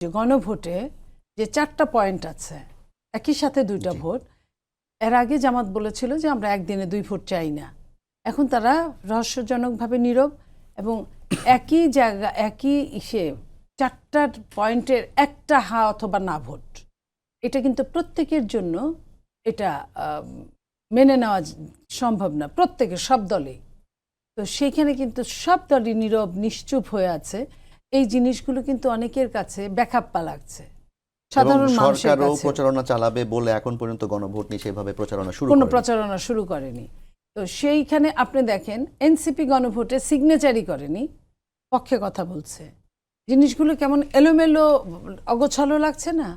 যে গণভোটে যে 4টা পয়েন্ট আছে, একই সাথে 2টা ভোট। এর আগে জামাত বলেছিল যে আমরা একদিনে 2 ভোট চাই না। এখন তারা রহস্যজনকভাবে নীরব এবং একই জায়গা একই ইসে 4টা পয়েন্টের একটা হা অথবা না ভোট। এটা কিন্তু প্রত্যেকের জন্য এটা মেনে নেওয়া সম্ভব না, প্রত্যেকের সব দলেই। তো সেইখানে কিন্তু সব দলই নীরব নিশ্চুপ হয়ে আছে। এই জিনিসগুলো কিন্তু অনেকের কাছে ব্যাকআপ্পা লাগছে, সাধারণ মানুষের সরকারও কাছে। প্রচারণা চালাবে বলে এখন পর্যন্ত গণভোট নিয়ে সেভাবে প্রচারণা শুরু কোনো করেনি। প্রচারণা শুরু করেনি। তো সেইখানে আপনি দেখেন এনসিপি গণভোটে সিগনেচারই করেনি, পক্ষে কথা বলছে। জিনিসগুলো কেমন এলোমেলো অগোছালো লাগছে না,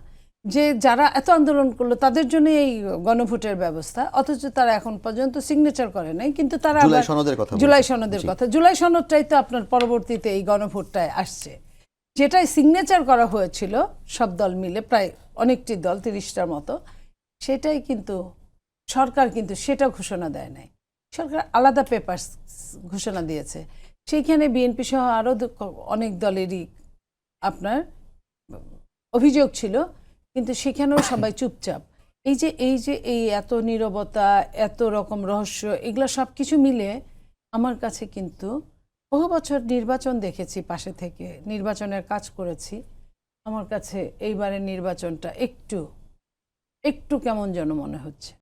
যে যারা এত আন্দোলন করলো তাদের জন্য এই গণভোটের ব্যবস্থা, অথচ তারা এখন পর্যন্ত সিগনেচার করে নাই। কিন্তু তারা জুলাই সনদের কথা জুলাই সনদের কথা, জুলাই সনদটাই তো আপনার পরবর্তীতে এই গণভোটটায় আসছে, যেটাই সিগনেচার করা হয়েছিল সব দল মিলে, প্রায় অনেকটি দল 30টার মতো। সেটাই কিন্তু সরকার কিন্তু সেটা ঘোষণা দেয় নাই, সরকার আলাদা পেপার ঘোষণা দিয়েছে। সেইখানে বিএনপি সহ আরও অনেক দলেরই আপনার অভিযোগ ছিল, কিন্তু সেখানেও সবাই চুপচাপ। এই এত নীরবতা, এত রকম রহস্য, এগুলো সব কিছু মিলে আমার কাছে কিন্তু বহু বছর নির্বাচন দেখেছি, পাশে থেকে নির্বাচনের কাজ করেছি। আমার কাছে এইবারের নির্বাচনটা একটু কেমন যেন মনে হচ্ছে।